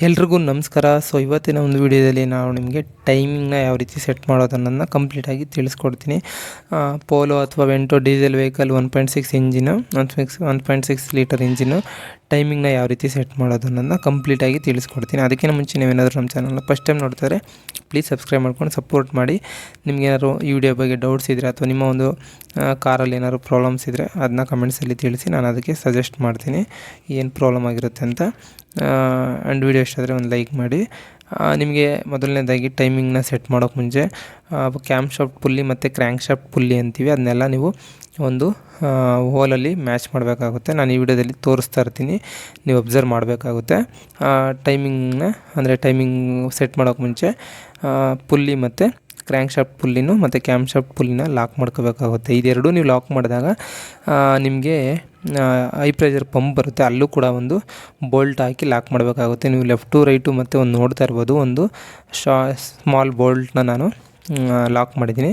ಎಲ್ರಿಗೂ ನಮಸ್ಕಾರ. ಇವತ್ತಿನ ಒಂದು ವಿಡಿಯೋದಲ್ಲಿ ನಾವು ನಿಮಗೆ ಟೈಮಿಂಗ್ನ ಯಾವ ರೀತಿ ಸೆಟ್ ಮಾಡೋದನ್ನು ಕಂಪ್ಲೀಟಾಗಿ ತಿಳಿಸ್ಕೊಡ್ತೀನಿ. ಪೋಲೋ ಅಥವಾ Vento diesel vehicle 1.6 engine 1.6 litre engine ಟೈಮಿಂಗ್ನ ಯಾವ ರೀತಿ ಸೆಟ್ ಮಾಡೋದನ್ನು ಕಂಪ್ಲೀಟಾಗಿ ತಿಳಿಸ್ಕೊಡ್ತೀನಿ. ಅದಕ್ಕಿಂತ ಮುಂಚೆ ನೀವೇನಾದರೂ ನಮ್ಮ ಚಾನಲ್ನ ಫಸ್ಟ್ ಟೈಮ್ ನೋಡ್ತಾರೆ ಪ್ಲೀಸ್ ಸಬ್ಸ್ಕ್ರೈಬ್ ಮಾಡ್ಕೊಂಡು ಸಪೋರ್ಟ್ ಮಾಡಿ. ನಿಮಗೇನಾದ್ರು ಈ ವಿಡಿಯೋ ಬಗ್ಗೆ ಡೌಟ್ಸ್ ಇದ್ದರೆ ಅಥವಾ ನಿಮ್ಮ ಒಂದು ಕಾರಲ್ಲಿ ಏನಾದ್ರು ಪ್ರಾಬ್ಲಮ್ಸ್ ಇದ್ದರೆ ಅದನ್ನ ಕಮೆಂಟ್ಸಲ್ಲಿ ತಿಳಿಸಿ, ನಾನು ಅದಕ್ಕೆ ಸಜೆಸ್ಟ್ ಮಾಡ್ತೀನಿ ಏನು ಪ್ರಾಬ್ಲಮ್ ಆಗಿರುತ್ತೆ ಅಂತ. ಆ್ಯಂಡ್ ವಿಡಿಯೋ ಇಷ್ಟ ಆದರೆ ಒಂದು ಲೈಕ್ ಮಾಡಿ. ನಿಮಗೆ ಮೊದಲನೇದಾಗಿ ಟೈಮಿಂಗ್ನ ಸೆಟ್ ಮಾಡೋಕ್ಕೆ ಮುಂಚೆ ಕ್ಯಾಮ್ ಶಾಫ್ಟ್ ಪುಲ್ಲಿ ಮತ್ತು ಕ್ರ್ಯಾಂಕ್ ಶಾಫ್ಟ್ ಪುಲ್ಲಿ ಅಂತೀವಿ, ಅದನ್ನೆಲ್ಲ ನೀವು ಒಂದು ಹೋಲಲ್ಲಿ ಮ್ಯಾಚ್ ಮಾಡಬೇಕಾಗುತ್ತೆ. ನಾನು ಈ ವಿಡಿಯೋದಲ್ಲಿ ತೋರಿಸ್ತಾ ಇರ್ತೀನಿ, ನೀವು ಅಬ್ಸರ್ವ್ ಮಾಡಬೇಕಾಗುತ್ತೆ. ಟೈಮಿಂಗ್ನ ಅಂದರೆ ಟೈಮಿಂಗ್ ಸೆಟ್ ಮಾಡೋಕ್ಕೆ ಮುಂಚೆ ಪುಲ್ಲಿ ಮತ್ತು ಕ್ರ್ಯಾಂಕ್ ಶಾಫ್ಟ್ ಪುಲ್ಲಿನೂ ಮತ್ತು ಕ್ಯಾಮ್ ಶಾಫ್ಟ್ ಪುಲ್ಲಿನ ಲಾಕ್ ಮಾಡ್ಕೋಬೇಕಾಗುತ್ತೆ. ಇದೆರಡೂ ನೀವು ಲಾಕ್ ಮಾಡಿದಾಗ ನಿಮಗೆ ಹೈ ಪ್ರೆಷರ್ ಪಂಪ್ ಬರುತ್ತೆ, ಅಲ್ಲೂ ಕೂಡ ಒಂದು ಬೋಲ್ಟ್ ಹಾಕಿ ಲಾಕ್ ಮಾಡಬೇಕಾಗುತ್ತೆ. ನೀವು ಲೆಫ್ಟು ರೈಟು ಮತ್ತು ಒಂದು ನೋಡ್ತಾ ಇರ್ಬೋದು, ಒಂದು ಸ್ಮಾಲ್ ಬೋಲ್ಟ್ನ ನಾನು ಲಾಕ್ ಮಾಡಿದ್ದೀನಿ.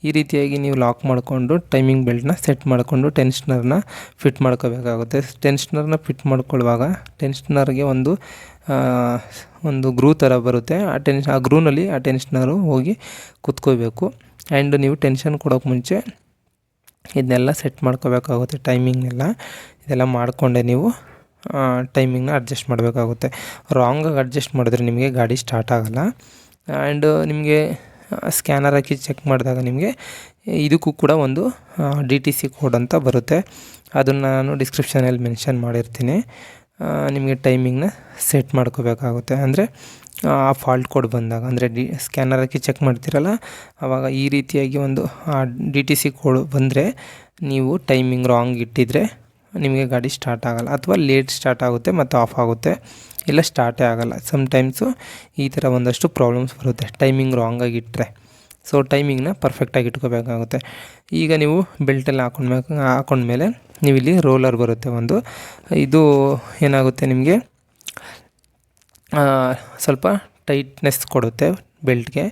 ಈ ರೀತಿಯಾಗಿ ನೀವು ಲಾಕ್ ಮಾಡಿಕೊಂಡು ಟೈಮಿಂಗ್ ಬೆಲ್ಟ್ನ ಸೆಟ್ ಮಾಡಿಕೊಂಡು ಟೆನ್ಷನರ್ನ ಫಿಟ್ ಮಾಡ್ಕೋಬೇಕಾಗುತ್ತೆ. ಟೆನ್ಷನರ್ನ ಫಿಟ್ ಮಾಡ್ಕೊಳ್ಳುವಾಗ ಟೆನ್ಷನರ್ಗೆ ಒಂದು ಗ್ರೂ ಥರ ಬರುತ್ತೆ. ಆ ಗ್ರೂನಲ್ಲಿ ಆ ಟೆನ್ಷನರು ಹೋಗಿ ಕುತ್ಕೋಬೇಕು. ಆ್ಯಂಡ್ ನೀವು ಟೆನ್ಷನ್ ಕೊಡೋಕ್ಕೆ ಮುಂಚೆ ಇದನ್ನೆಲ್ಲ ಸೆಟ್ ಮಾಡ್ಕೋಬೇಕಾಗುತ್ತೆ. ಟೈಮಿಂಗ್ನೆಲ್ಲ ಇದೆಲ್ಲ ಮಾಡಿಕೊಂಡೆ ನೀವು ಟೈಮಿಂಗ್ನ ಅಡ್ಜಸ್ಟ್ ಮಾಡಬೇಕಾಗುತ್ತೆ. ರಾಂಗಾಗಿ ಅಡ್ಜಸ್ಟ್ ಮಾಡಿದ್ರೆ ನಿಮಗೆ ಗಾಡಿ ಸ್ಟಾರ್ಟ್ ಆಗೋಲ್ಲ. ಆ್ಯಂಡ್ ನಿಮಗೆ ಸ್ಕ್ಯಾನರ್ ಹಾಕಿ ಚೆಕ್ ಮಾಡಿದಾಗ ನಿಮಗೆ ಇದಕ್ಕೂ ಕೂಡ ಒಂದು DTC ಕೋಡ್ ಅಂತ ಬರುತ್ತೆ, ಅದನ್ನು ನಾನು ಡಿಸ್ಕ್ರಿಪ್ಷನಲ್ಲಿ ಮೆನ್ಷನ್ ಮಾಡಿರ್ತೀನಿ. ನಿಮಗೆ ಟೈಮಿಂಗ್ನ ಸೆಟ್ ಮಾಡ್ಕೋಬೇಕಾಗುತ್ತೆ. ಅಂದರೆ ಆ ಫಾಲ್ಟ್ ಕೋಡ್ ಬಂದಾಗ ಅಂದರೆ ಸ್ಕ್ಯಾನರ್ ಹಾಕಿ ಚೆಕ್ ಮಾಡ್ತೀರಲ್ಲ, ಆವಾಗ ಈ ರೀತಿಯಾಗಿ ಒಂದು DTC ಕೋಡ್ ಬಂದರೆ ನೀವು ಟೈಮಿಂಗ್ ರಾಂಗ್ ಇಟ್ಟಿದ್ರೆ ನಿಮಗೆ ಗಾಡಿ ಸ್ಟಾರ್ಟ್ ಆಗೋಲ್ಲ, ಅಥವಾ ಲೇಟ್ ಸ್ಟಾರ್ಟ್ ಆಗುತ್ತೆ ಮತ್ತು ಆಫ್ ಆಗುತ್ತೆ, ಇಲ್ಲ ಸ್ಟಾರ್ಟೇ ಆಗೋಲ್ಲ. ಸಮ್ಟೈಮ್ಸು ಈ ಥರ ಒಂದಷ್ಟು ಪ್ರಾಬ್ಲಮ್ಸ್ ಬರುತ್ತೆ ಟೈಮಿಂಗ್ ರಾಂಗಾಗಿ ಇಟ್ಟರೆ. ಸೊ ಟೈಮಿಂಗ್ನ ಪರ್ಫೆಕ್ಟಾಗಿ ಇಟ್ಕೋಬೇಕಾಗುತ್ತೆ. ಈಗ ನೀವು ಬೆಲ್ಟೆಲ್ಲ ಹಾಕೊಂಡ್ಮೇಲೆ ನೀವು ಇಲ್ಲಿ ರೋಲರ್ ಬರುತ್ತೆ ಒಂದು, ಇದು ಏನಾಗುತ್ತೆ ನಿಮಗೆ ಸ್ವಲ್ಪ ಟೈಟ್ನೆಸ್ ಕೊಡುತ್ತೆ ಬೆಲ್ಟ್ಗೆ.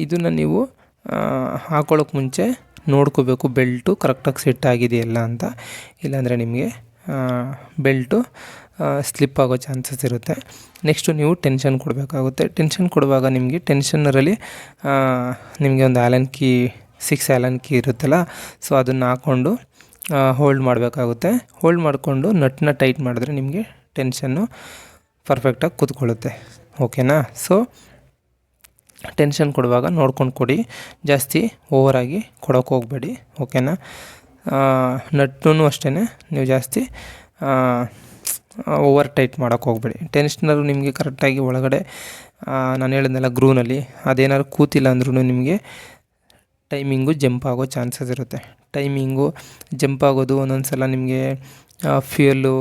ಇದನ್ನು ನೀವು ಹಾಕೊಳ್ಳೋಕೆ ಮುಂಚೆ ನೋಡ್ಕೋಬೇಕು ಬೆಲ್ಟು ಕರೆಕ್ಟಾಗಿ ಸೆಟ್ ಆಗಿದೆಯಲ್ಲ ಅಂತ, ಇಲ್ಲಾಂದರೆ ನಿಮಗೆ ಬೆಲ್ಟು ಸ್ಲಿಪ್ ಆಗೋ ಚಾನ್ಸಸ್ ಇರುತ್ತೆ. ನೆಕ್ಸ್ಟು ನೀವು ಟೆನ್ಷನ್ ಕೊಡಬೇಕಾಗುತ್ತೆ. ಟೆನ್ಷನ್ ಕೊಡುವಾಗ ನಿಮಗೆ ಟೆನ್ಷನರಲ್ಲಿ ನಿಮಗೆ ಒಂದು ಸಿಕ್ಸ್ ಆ್ಯಲನ್ ಕೀ ಇರುತ್ತಲ್ಲ, ಸೊ ಅದನ್ನು ಹಾಕ್ಕೊಂಡು ಹೋಲ್ಡ್ ಮಾಡಬೇಕಾಗುತ್ತೆ. ಹೋಲ್ಡ್ ಮಾಡಿಕೊಂಡು ನಟ್ನ ಟೈಟ್ ಮಾಡಿದ್ರೆ ನಿಮಗೆ ಟೆನ್ಷನ್ನು ಪರ್ಫೆಕ್ಟಾಗಿ ಕೂತ್ಕೊಳ್ಳುತ್ತೆ. ಓಕೆನಾ? ಸೊ ಟೆನ್ಷನ್ ಕೊಡುವಾಗ ನೋಡ್ಕೊಂಡು ಕೊಡಿ, ಜಾಸ್ತಿ ಓವರಾಗಿ ಕೊಡೋಕೆ ಹೋಗಬೇಡಿ. ಓಕೆನಾ? ನಟ್ಟೂ ಅಷ್ಟೇ ನೀವು ಜಾಸ್ತಿ ಓವರ್ ಟೈಟ್ ಮಾಡೋಕ್ಕೆ ಹೋಗಬೇಡಿ. ಟೆನ್ಷನರು ನಿಮಗೆ ಕರೆಕ್ಟಾಗಿ ಒಳಗಡೆ ನಾನು ಹೇಳಿದ್ನಲ್ಲ ಗ್ರೂನಲ್ಲಿ ಅದೇನಾದ್ರು ಕೂತಿಲ್ಲ ಅಂದ್ರೂ ನಿಮಗೆ ಟೈಮಿಂಗು ಜಂಪ್ ಆಗೋ ಚಾನ್ಸಸ್ ಇರುತ್ತೆ. ಟೈಮಿಂಗು ಜಂಪ್ ಆಗೋದು ಒಂದೊಂದು ಸಲ ನಿಮಗೆ ಫ್ಯೂಯಲ್ಲು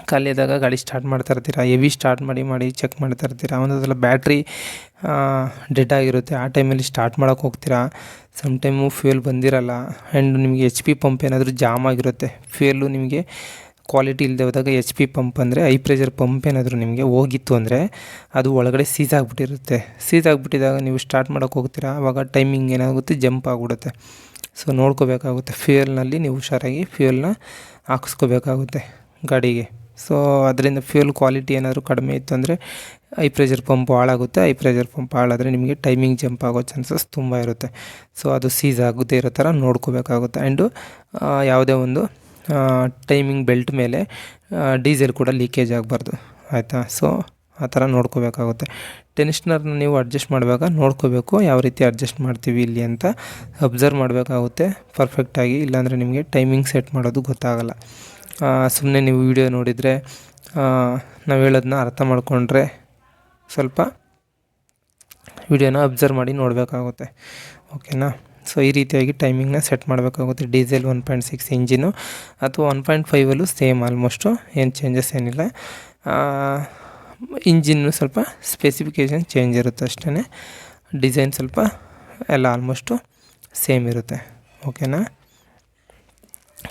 ಖಾಲಿಯಾದಾಗ ಗಾಡಿ ಸ್ಟಾರ್ಟ್ ಮಾಡ್ತಾ ಇರ್ತೀರ, ಹೆವಿ ಸ್ಟಾರ್ಟ್ ಮಾಡಿ ಚೆಕ್ ಮಾಡ್ತಾ ಇರ್ತೀರ. ಒಂದೊಂದು ಸಲ ಬ್ಯಾಟ್ರಿ ಡೆಡ್ ಆಗಿರುತ್ತೆ, ಆ ಟೈಮಲ್ಲಿ ಸ್ಟಾರ್ಟ್ ಮಾಡೋಕ್ಕೆ ಹೋಗ್ತೀರಾ. ಸಮ್ಟೈಮು ಫ್ಯೂಯಲ್ ಬಂದಿರಲ್ಲ. ಆ್ಯಂಡ್ ನಿಮಗೆ HP ಪಂಪ್ ಏನಾದರೂ ಜಾಮ್ ಆಗಿರುತ್ತೆ, ಫ್ಯೂಯಲ್ಲು ನಿಮಗೆ ಕ್ವಾಲಿಟಿ ಇಲ್ಲದೆ ಹೋದಾಗ HP ಪಂಪ್ ಅಂದರೆ ಹೈ ಪ್ರೆಷರ್ ಪಂಪ್ ಏನಾದರೂ ನಿಮಗೆ ಹೋಗಿತ್ತು ಅಂದರೆ ಅದು ಒಳಗಡೆ ಸೀಸ್ ಆಗಿಬಿಟ್ಟಿರುತ್ತೆ. ಸೀಸ್ ಆಗಿಬಿಟ್ಟಿದಾಗ ನೀವು ಸ್ಟಾರ್ಟ್ ಮಾಡೋಕ್ಕೆ ಹೋಗ್ತೀರಾ, ಆವಾಗ ಟೈಮಿಂಗ್ ಏನಾಗುತ್ತೆ ಜಂಪ್ ಆಗಿಬಿಡುತ್ತೆ. ಸೊ ನೋಡ್ಕೋಬೇಕಾಗುತ್ತೆ. ಫ್ಯೂಯಲ್ನಲ್ಲಿ ನೀವು ಹುಷಾರಾಗಿ ಫ್ಯೂಯಲ್ನ ಹಾಕಿಸ್ಕೋಬೇಕಾಗುತ್ತೆ ಗಾಡಿಗೆ. ಸೊ ಅದರಿಂದ ಫ್ಯೂಯಲ್ ಕ್ವಾಲಿಟಿ ಏನಾದರೂ ಕಡಿಮೆ ಇತ್ತು ಅಂದರೆ ಹೈ ಪ್ರೆಷರ್ ಪಂಪ್ ಹಾಳಾಗುತ್ತೆ. ಹೈ ಪ್ರೆಷರ್ ಪಂಪ್ ಹಾಳಾದರೆ ನಿಮಗೆ ಟೈಮಿಂಗ್ ಜಂಪ್ ಆಗೋ ಚಾನ್ಸಸ್ ತುಂಬ ಇರುತ್ತೆ. ಸೊ ಅದು ಸೀಸ್ ಆಗದೇ ಇರೋ ಥರ ನೋಡ್ಕೋಬೇಕಾಗುತ್ತೆ. ಆ್ಯಂಡು ಯಾವುದೇ ಒಂದು ಟೈಮಿಂಗ್ ಬೆಲ್ಟ್ ಮೇಲೆ ಡೀಸೆಲ್ ಕೂಡ ಲೀಕೇಜ್ ಆಗಬಾರ್ದು, ಆಯಿತಾ? ಸೊ ಆ ಥರ ನೋಡ್ಕೋಬೇಕಾಗುತ್ತೆ. ಟೆನ್ಷನರ್ನ ನೀವು ಅಡ್ಜಸ್ಟ್ ಮಾಡುವಾಗ ನೋಡ್ಕೋಬೇಕು ಯಾವ ರೀತಿ ಅಡ್ಜಸ್ಟ್ ಮಾಡ್ತೀವಿ ಇಲ್ಲಿ ಅಂತ ಅಬ್ಸರ್ವ್ ಮಾಡಬೇಕಾಗುತ್ತೆ ಪರ್ಫೆಕ್ಟಾಗಿ, ಇಲ್ಲಾಂದರೆ ನಿಮಗೆ ಟೈಮಿಂಗ್ ಸೆಟ್ ಮಾಡೋದು ಗೊತ್ತಾಗಲ್ಲ. ಸುಮ್ಮನೆ ನೀವು ವಿಡಿಯೋ ನೋಡಿದರೆ ನಾವು ಹೇಳೋದನ್ನ ಅರ್ಥ ಮಾಡಿಕೊಂಡ್ರೆ ಸ್ವಲ್ಪ ವಿಡಿಯೋನ ಅಬ್ಸರ್ವ್ ಮಾಡಿ ನೋಡಬೇಕಾಗುತ್ತೆ. ಓಕೆನಾ? ಸೊ ಈ ರೀತಿಯಾಗಿ ಟೈಮಿಂಗ್ನ ಸೆಟ್ ಮಾಡಬೇಕಾಗುತ್ತೆ. ಡೀಸೆಲ್ 1.6 ಇಂಜಿನು ಅಥವಾ 1.5 ಸೇಮ್, ಆಲ್ಮೋಸ್ಟು ಏನು ಚೇಂಜಸ್ ಏನಿಲ್ಲ. ಇಂಜಿನ್ನು ಸ್ವಲ್ಪ ಸ್ಪೆಸಿಫಿಕೇಷನ್ ಚೇಂಜ್ ಇರುತ್ತೆ ಅಷ್ಟೇ, ಡಿಸೈನ್ ಸ್ವಲ್ಪ ಎಲ್ಲ ಆಲ್ಮೋಸ್ಟು ಸೇಮ್ ಇರುತ್ತೆ. ಓಕೆನಾ?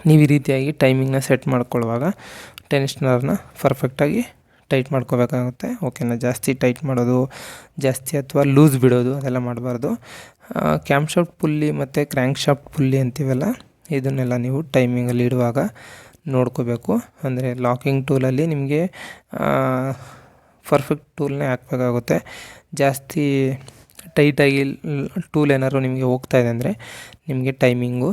ನೀವು ಈ ರೀತಿಯಾಗಿ ಟೈಮಿಂಗ್ನ ಸೆಟ್ ಮಾಡ್ಕೊಳ್ಳುವಾಗ ಟೆನ್ಷನರ್ನ ಪರ್ಫೆಕ್ಟಾಗಿ ಟೈಟ್ ಮಾಡ್ಕೋಬೇಕಾಗುತ್ತೆ. ಓಕೆನಾ? ಜಾಸ್ತಿ ಟೈಟ್ ಮಾಡೋದು ಜಾಸ್ತಿ ಅಥವಾ ಲೂಸ್ ಬಿಡೋದು ಅದೆಲ್ಲ ಮಾಡಬಾರ್ದು. ಕ್ಯಾಮ್ ಶಾಫ್ಟ್ ಪುಲ್ಲಿ ಮತ್ತು ಕ್ರ್ಯಾಂಕ್ ಶಾಫ್ಟ್ ಪುಲ್ಲಿ ಅಂತೀವಲ್ಲ, ಇದನ್ನೆಲ್ಲ ನೀವು ಟೈಮಿಂಗಲ್ಲಿ ಇಡುವಾಗ ನೋಡ್ಕೋಬೇಕು. ಅಂದರೆ ಲಾಕಿಂಗ್ ಟೂಲಲ್ಲಿ ನಿಮಗೆ ಪರ್ಫೆಕ್ಟ್ ಟೂಲ್ನೇ ಹಾಕಬೇಕಾಗುತ್ತೆ. ಜಾಸ್ತಿ ಟೈಟಾಗಿ ಟೂಲ್ ಏನಾದ್ರು ನಿಮಗೆ ಹೋಗ್ತಾ ಇದೆ ಅಂದರೆ ನಿಮಗೆ ಟೈಮಿಂಗು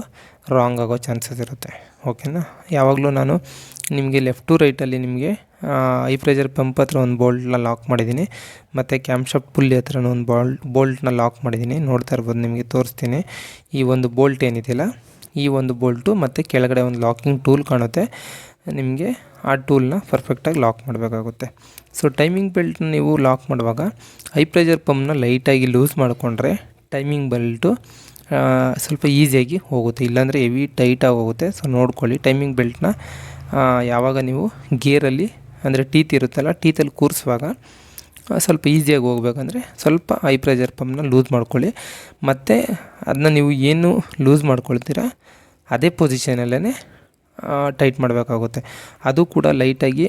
ರಾಂಗ್ ಆಗೋ ಚಾನ್ಸಸ್ ಇರುತ್ತೆ. ಓಕೆನಾ. ಯಾವಾಗಲೂ ನಾನು ನಿಮಗೆ ಲೆಫ್ಟ್ ಟು ರೈಟಲ್ಲಿ ನಿಮಗೆ ಹೈ ಪ್ರೆಷರ್ ಪಂಪ್ ಹತ್ರ ಒಂದು ಬೋಲ್ಟ್ನ ಲಾಕ್ ಮಾಡಿದ್ದೀನಿ, ಮತ್ತು ಕ್ಯಾಮ್ ಶಾಫ್ಟ್ ಪುಲ್ಲಿ ಹತ್ರನೂ ಒಂದು ಬೋಲ್ಟ್ನ ಲಾಕ್ ಮಾಡಿದ್ದೀನಿ. ನೋಡ್ತಾ ಇರ್ಬೋದು, ನಿಮಗೆ ತೋರಿಸ್ತೀನಿ. ಈ ಒಂದು ಬೋಲ್ಟ್ ಏನಿದೆಯಲ್ಲ, ಈ ಒಂದು ಬೋಲ್ಟು ಮತ್ತು ಕೆಳಗಡೆ ಒಂದು ಲಾಕಿಂಗ್ ಟೂಲ್ ಕಾಣುತ್ತೆ, ನಿಮಗೆ ಆ ಟೂಲ್ನ ಪರ್ಫೆಕ್ಟಾಗಿ ಲಾಕ್ ಮಾಡಬೇಕಾಗುತ್ತೆ. ಸೊ ಟೈಮಿಂಗ್ ಬೆಲ್ಟ್ನ ನೀವು ಲಾಕ್ ಮಾಡುವಾಗ ಹೈ ಪ್ರೆಷರ್ ಪಂಪ್ನ ಲೈಟಾಗಿ ಲೂಸ್ ಮಾಡಿಕೊಂಡ್ರೆ ಟೈಮಿಂಗ್ ಬೆಲ್ಟು ಸ್ವಲ್ಪ ಈಸಿಯಾಗಿ ಹೋಗುತ್ತೆ, ಇಲ್ಲಾಂದರೆ ಹೆವಿ ಟೈಟಾಗಿ ಹೋಗುತ್ತೆ. ಸೊ ನೋಡ್ಕೊಳ್ಳಿ, ಟೈಮಿಂಗ್ ಬೆಲ್ಟ್ನ ಯಾವಾಗ ನೀವು ಗೇರಲ್ಲಿ ಅಂದರೆ ಟೀತ್ ಇರುತ್ತಲ್ಲ, ಟೀತಲ್ಲಿ ಕೂರಿಸುವಾಗ ಸ್ವಲ್ಪ ಈಸಿಯಾಗಿ ಹೋಗ್ಬೇಕಂದ್ರೆ ಸ್ವಲ್ಪ ಹೈ ಪ್ರೆಷರ್ ಪಂಪ್ನ ಲೂಸ್ ಮಾಡ್ಕೊಳ್ಳಿ. ಮತ್ತು ಅದನ್ನ ನೀವು ಏನು ಲೂಸ್ ಮಾಡ್ಕೊಳ್ತೀರ ಅದೇ ಪೊಸಿಷನಲ್ಲೇ ಟೈಟ್ ಮಾಡಬೇಕಾಗುತ್ತೆ. ಅದು ಕೂಡ ಲೈಟಾಗಿ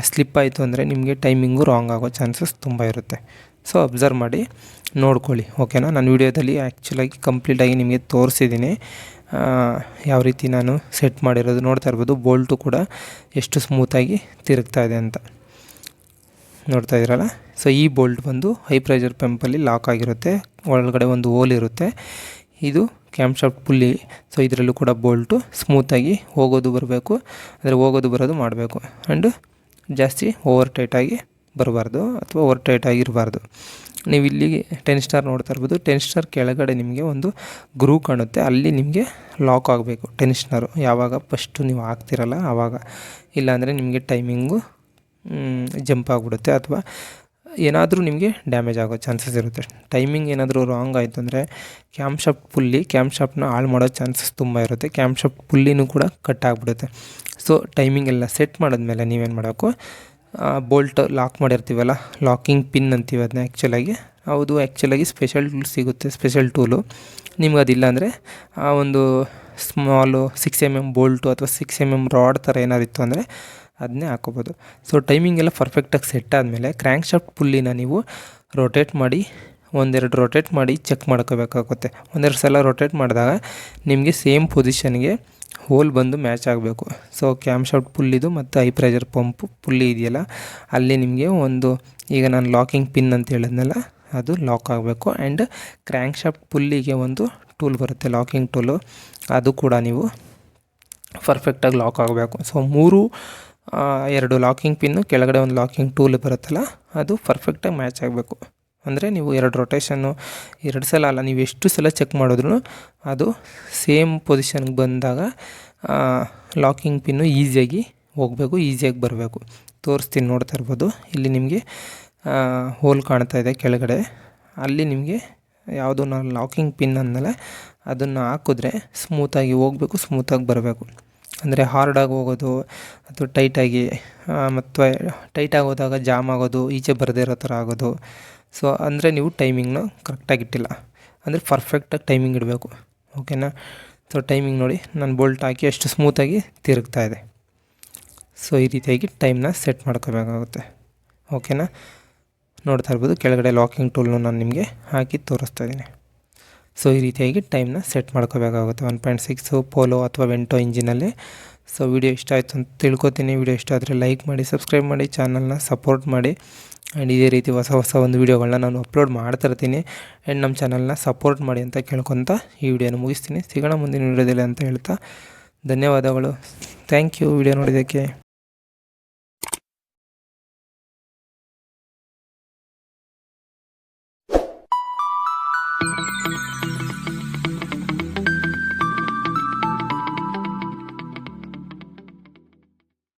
ಸ್ಲಿಪ್ ಆಯಿತು ಅಂದರೆ ನಿಮಗೆ ಟೈಮಿಂಗು ರಾಂಗ್ ಆಗೋ ಚಾನ್ಸಸ್ ತುಂಬ ಇರುತ್ತೆ. ಸೊ ಅಬ್ಸರ್ವ್ ಮಾಡಿ ನೋಡ್ಕೊಳ್ಳಿ. ಓಕೆನಾ. ನಾನು ವೀಡಿಯೋದಲ್ಲಿ ಆ್ಯಕ್ಚುಲಾಗಿ ಕಂಪ್ಲೀಟಾಗಿ ನಿಮಗೆ ತೋರಿಸಿದ್ದೀನಿ ಯಾವ ರೀತಿ ನಾನು ಸೆಟ್ ಮಾಡಿರೋದು. ನೋಡ್ತಾ ಇರ್ಬೋದು, ಬೋಲ್ಟು ಕೂಡ ಎಷ್ಟು ಸ್ಮೂತಾಗಿ ತಿರುಗ್ತಾ ಇದೆ ಅಂತ ನೋಡ್ತಾ ಇದ್ದೀರಲ್ಲ. ಸೊ ಈ ಬೋಲ್ಟ್ ಬಂದು ಹೈ ಪ್ರೆಷರ್ ಪಂಪಲ್ಲಿ ಲಾಕ್ ಆಗಿರುತ್ತೆ, ಒಳಗಡೆ ಒಂದು ಹೋಲ್ ಇರುತ್ತೆ. ಇದು ಕ್ಯಾಮ್ ಶಾಫ್ಟ್ ಪುಲ್ಲಿ. ಸೊ ಇದರಲ್ಲೂ ಕೂಡ ಬೋಲ್ಟು ಸ್ಮೂತಾಗಿ ಹೋಗೋದು ಬರಬೇಕು, ಅಂದರೆ ಹೋಗೋದು ಬರೋದು ಮಾಡಬೇಕು. ಆ್ಯಂಡ್ ಜಾಸ್ತಿ ಓವರ್ ಟೈಟಾಗಿ ಬರಬಾರ್ದು ಅಥವಾ ಓವರ್ ಟೈಟಾಗಿ ಇರಬಾರ್ದು. ನೀವು ಇಲ್ಲಿ 10 ಸ್ಟಾರ್ ನೋಡ್ತಾ ಇರ್ಬೋದು, 10 ಸ್ಟಾರ್ ಕೆಳಗಡೆ ನಿಮಗೆ ಒಂದು ಗ್ರೂ ಕಾಣುತ್ತೆ, ಅಲ್ಲಿ ನಿಮಗೆ ಲಾಕ್ ಆಗಬೇಕು 10 ಸ್ಟಾರು. ಯಾವಾಗ ಫಸ್ಟು ನೀವು ಹಾಕ್ತಿರಲ್ಲ ಆವಾಗ, ಇಲ್ಲಾಂದರೆ ನಿಮಗೆ ಟೈಮಿಂಗು ಜಂಪ್ ಆಗಿಬಿಡುತ್ತೆ ಅಥವಾ ಏನಾದರೂ ನಿಮಗೆ ಡ್ಯಾಮೇಜ್ ಆಗೋ ಚಾನ್ಸಸ್ ಇರುತ್ತೆ. ಟೈಮಿಂಗ್ ಏನಾದರೂ ರಾಂಗ್ ಆಯಿತು ಅಂದರೆ ಕ್ಯಾಮ್ ಶಾಫ್ಟ್ನ ಹಾಳು ಮಾಡೋ ಚಾನ್ಸಸ್ ತುಂಬ ಇರುತ್ತೆ. ಕ್ಯಾಮ್ ಶಾಫ್ಟ್ ಪುಲ್ಲಿನೂ ಕೂಡ ಕಟ್ ಆಗಿಬಿಡುತ್ತೆ. ಸೊ ಟೈಮಿಂಗ್ ಎಲ್ಲ ಸೆಟ್ ಮಾಡಿದ್ಮೇಲೆ ನೀವೇನು ಮಾಡಬೇಕು, ಬೋಲ್ಟ್ ಲಾಕ್ ಮಾಡಿರ್ತೀವಲ್ಲ, ಲಾಕಿಂಗ್ ಪಿನ್ ಅಂತೀವಿ ಅದನ್ನ ಆ್ಯಕ್ಚುಲಾಗಿ ಸ್ಪೆಷಲ್ ಟೂಲ್ ಸಿಗುತ್ತೆ, ಸ್ಪೆಷಲ್ ಟೂಲು. ನಿಮ್ಗೆ ಅದಿಲ್ಲ ಅಂದರೆ ಆ ಒಂದು ಸ್ಮಾಲು 6mm ಬೋಲ್ಟು ಅಥವಾ 6mm ರಾಡ್ ಥರ ಏನಾದ್ರು ಇತ್ತು ಅಂದರೆ ಅದನ್ನೇ ಹಾಕೋಬೋದು. ಸೊ ಟೈಮಿಂಗ್ ಎಲ್ಲ ಪರ್ಫೆಕ್ಟಾಗಿ ಸೆಟ್ ಆದಮೇಲೆ ಕ್ರ್ಯಾಂಕ್ ಶಾಫ್ಟ್ ಪುಲ್ಲಿನ ನೀವು ರೊಟೇಟ್ ಮಾಡಿ ರೊಟೇಟ್ ಮಾಡಿ ಚೆಕ್ ಮಾಡ್ಕೋಬೇಕಾಗುತ್ತೆ. ಒಂದೆರಡು ಸಲ ರೊಟೇಟ್ ಮಾಡಿದಾಗ ನಿಮಗೆ ಸೇಮ್ ಪೊಸಿಷನ್ಗೆ ಹೋಲ್ ಬಂದು ಮ್ಯಾಚ್ ಆಗಬೇಕು. ಸೊ ಕ್ಯಾಮ್ ಶಾಫ್ಟ್ ಪುಲ್ಲಿದು ಮತ್ತು ಹೈ ಪ್ರೆಷರ್ ಪಂಪ್ ಪುಲ್ಲಿ ಇದೆಯಲ್ಲ, ಅಲ್ಲಿ ನಿಮಗೆ ಒಂದು ಈಗ ನಾನು ಲಾಕಿಂಗ್ ಪಿನ್ ಅಂತ ಹೇಳಿದ್ನಲ್ಲ, ಅದು ಲಾಕ್ ಆಗಬೇಕು. ಆ್ಯಂಡ್ ಕ್ರ್ಯಾಂಕ್ ಶಾಫ್ಟ್ ಪುಲ್ಲಿಗೆ ಒಂದು ಟೂಲ್ ಬರುತ್ತೆ, ಲಾಕಿಂಗ್ ಟೂಲು, ಅದು ಕೂಡ ನೀವು ಪರ್ಫೆಕ್ಟಾಗಿ ಲಾಕ್ ಆಗಬೇಕು. ಸೊ 2 ಲಾಕಿಂಗ್ ಪಿನ್ನು, ಕೆಳಗಡೆ ಒಂದು ಲಾಕಿಂಗ್ ಟೂಲ್ ಬರುತ್ತಲ್ಲ, ಅದು ಪರ್ಫೆಕ್ಟಾಗಿ ಮ್ಯಾಚ್ ಆಗಬೇಕು. ಅಂದರೆ ನೀವು 2 ರೊಟೇಷನ್ನು 2 ಸಲ ಅಲ್ಲ, ನೀವು ಎಷ್ಟು ಸಲ ಚೆಕ್ ಮಾಡಿದ್ರು ಅದು ಸೇಮ್ ಪೊಸಿಷನ್ಗೆ ಬಂದಾಗ ಲಾಕಿಂಗ್ ಪಿನ್ನು ಈಸಿಯಾಗಿ ಹೋಗಬೇಕು, ಈಸಿಯಾಗಿ ಬರಬೇಕು. ತೋರಿಸ್ತೀನಿ, ನೋಡ್ತಾ ಇರ್ಬೋದು. ಇಲ್ಲಿ ನಿಮಗೆ ಹೋಲ್ ಕಾಣ್ತಾ ಇದೆ ಕೆಳಗಡೆ, ಅಲ್ಲಿ ನಿಮಗೆ ಯಾವುದು ನಾನು ಲಾಕಿಂಗ್ ಪಿನ್ ಅಂದಮೇಲೆ ಅದನ್ನು ಹಾಕಿದ್ರೆ ಸ್ಮೂತಾಗಿ ಹೋಗಬೇಕು, ಸ್ಮೂತಾಗಿ ಬರಬೇಕು. ಅಂದರೆ ಹಾರ್ಡಾಗಿ ಹೋಗೋದು ಅಥವಾ ಟೈಟಾಗಿ, ಮತ್ತು ಟೈಟಾಗಿ ಹೋದಾಗ ಜಾಮ್ ಆಗೋದು, ಈಚೆ ಬರದೇ ಇರೋ ಥರ ಆಗೋದು. ಸೊ ಅಂದರೆ ನೀವು ಟೈಮಿಂಗ್ನ ಕರೆಕ್ಟಾಗಿ ಇಟ್ಟಿಲ್ಲ, ಅಂದರೆ ಪರ್ಫೆಕ್ಟಾಗಿ ಟೈಮಿಂಗ್ ಇಡಬೇಕು. ಓಕೆನಾ. ಸೊ ಟೈಮಿಂಗ್ ನೋಡಿ, ನಾನು ಬೋಲ್ಟ್ ಹಾಕಿ ಎಷ್ಟು ಸ್ಮೂತಾಗಿ ತಿರುಗ್ತಾ ಇದೆ. ಸೊ ಈ ರೀತಿಯಾಗಿ ಟೈಮ್ನ ಸೆಟ್ ಮಾಡ್ಕೋಬೇಕಾಗುತ್ತೆ. ಓಕೆನಾ. ನೋಡ್ತಾ ಇರ್ಬೋದು, ಕೆಳಗಡೆ ಲಾಕಿಂಗ್ ಟೂಲ್ನು ನಾನು ನಿಮಗೆ ಹಾಕಿ ತೋರಿಸ್ತಾ ಇದ್ದೀನಿ. ಸೊ ಈ ರೀತಿಯಾಗಿ ಟೈಮ್ನ ಸೆಟ್ ಮಾಡ್ಕೋಬೇಕಾಗುತ್ತೆ 1.6 ಪೋಲೋ ಅಥವಾ ವೆಂಟೋ ಇಂಜಿನಲ್ಲಿ. ಸೊ ವಿಡಿಯೋ ಇಷ್ಟ ಆಯಿತು ಅಂತ ತಿಳ್ಕೊತೀನಿ. ವಿಡಿಯೋ ಇಷ್ಟ ಆದರೆ ಲೈಕ್ ಮಾಡಿ, ಸಬ್ಸ್ಕ್ರೈಬ್ ಮಾಡಿ, ಚಾನಲ್ನ ಸಪೋರ್ಟ್ ಮಾಡಿ. ಆ್ಯಂಡ್ ಇದೇ ರೀತಿ ಹೊಸ ಒಂದು ವೀಡಿಯೋಗಳನ್ನ ನಾನು ಅಪ್ಲೋಡ್ ಮಾಡ್ತಾಯಿರ್ತೀನಿ. ಆ್ಯಂಡ್ ನಮ್ಮ ಚಾನಲ್ನ ಸಪೋರ್ಟ್ ಮಾಡಿ ಅಂತ ಕೇಳ್ಕೊತ ಈ ವಿಡಿಯೋನ ಮುಗಿಸ್ತೀನಿ. ಸಿಗೋಣ ಮುಂದಿನ ವೀಡಿಯೋದಲ್ಲಿ ಅಂತ ಹೇಳ್ತಾ ಧನ್ಯವಾದಗಳು. ಥ್ಯಾಂಕ್ ಯು ವಿಡಿಯೋ ನೋಡಿದ್ದಕ್ಕೆ.